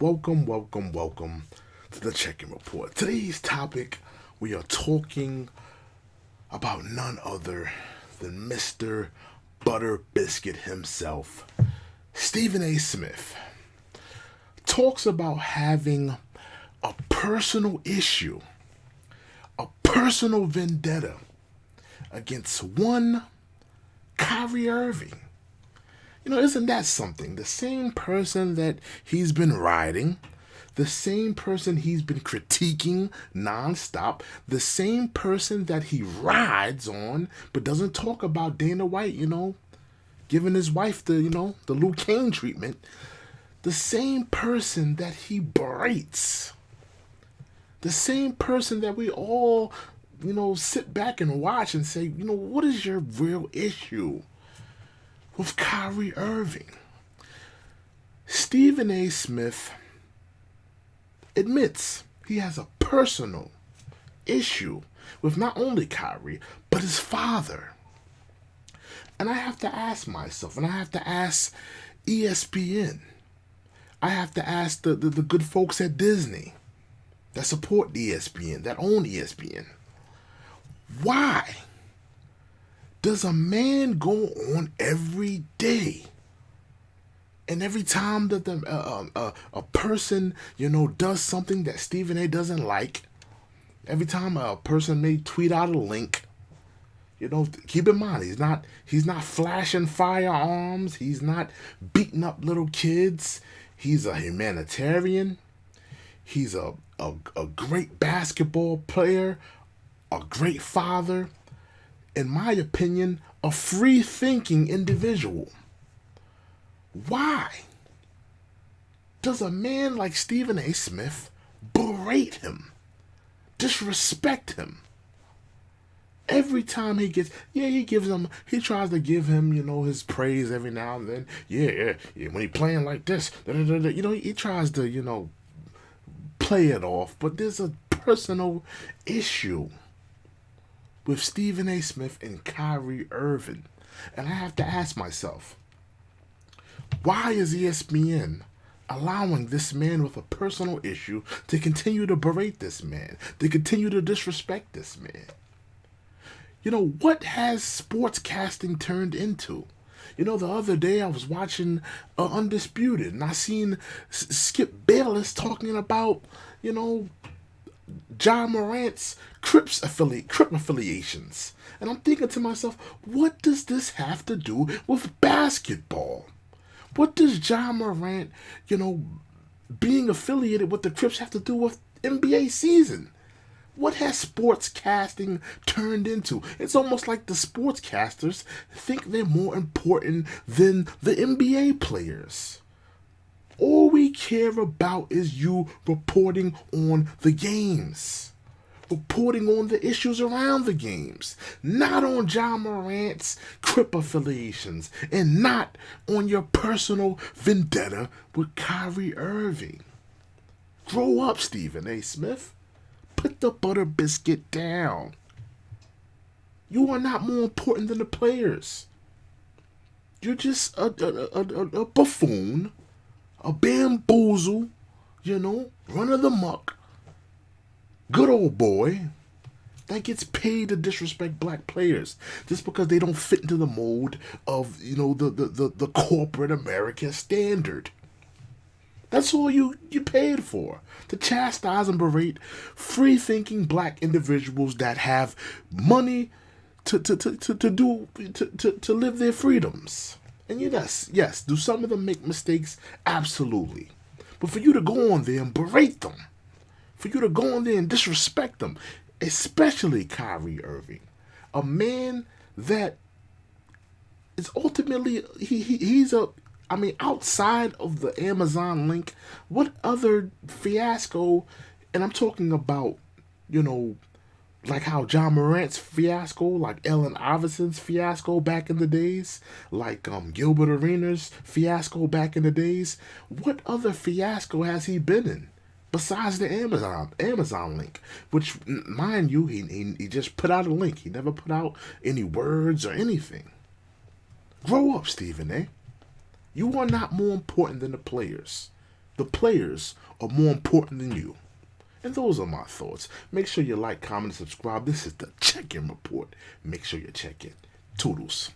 Welcome to the Check-In Report. Today's topic, we are talking about none other than Mr. Butter Biscuit himself. Stephen A. Smith talks about having a personal issue, a personal vendetta against one Kyrie Irving. Isn't that something? The same person that he's been riding, the same person he's been critiquing nonstop, the same person that he rides on but doesn't talk about Dana White, giving his wife the Luke Kane treatment, the same person that he berates, the same person that we all, sit back and watch and say, what is your real issue with Kyrie Irving? Stephen A. Smith admits he has a personal issue with not only Kyrie, but his father. And I have to ask myself, and I have to ask ESPN, I have to ask the good folks at Disney that support ESPN, that own ESPN, why does a man go on every day, and every time that a person does something that Stephen A. doesn't like, every time a person may tweet out a link, keep in mind he's not flashing firearms, he's not beating up little kids, he's a humanitarian, he's a great basketball player, a great father, in my opinion, a free-thinking individual. Why does a man like Stephen A. Smith berate him, disrespect him? Every time he tries to give him, his praise every now and then. Yeah, when he playing like this, he tries to, play it off. But there's a personal issue with Stephen A. Smith and Kyrie Irving. And I have to ask myself, why is ESPN allowing this man with a personal issue to continue to berate this man, to continue to disrespect this man? What has sportscasting turned into? The other day I was watching Undisputed, and I seen Skip Bayless talking about, John Morant's Crip affiliations. And I'm thinking to myself, what does this have to do with basketball? What does John Morant, being affiliated with the Crips have to do with NBA season? What has sportscasting turned into? It's almost like the sportscasters think they're more important than the NBA players. All we care about is you reporting on the games, reporting on the issues around the games, not on John Morant's Crip affiliations, and not on your personal vendetta with Kyrie Irving. Grow up, Stephen A. Smith. Put the butter biscuit down. You are not more important than the players. You're just a buffoon, a bamboozle, run of the muck, good old boy that gets paid to disrespect black players just because they don't fit into the mold of, the corporate American standard. That's all you paid for, to chastise and berate free-thinking black individuals that have money to live their freedoms. And yes, do some of them make mistakes? Absolutely. But for you to go on there and berate them, for you to go on there and disrespect them, especially Kyrie Irving, a man that is ultimately, outside of the Amazon link, what other fiasco, and I'm talking about, like how John Morant's fiasco, like Allen Iverson's fiasco back in the days, like Gilbert Arenas' fiasco back in the days. What other fiasco has he been in besides the Amazon link? Which, mind you, he just put out a link. He never put out any words or anything. Grow up, Stephen A. You are not more important than the players. The players are more important than you. And those are my thoughts. Make sure you like, comment, and subscribe. This is the check-in report. Make sure you check in. Toodles.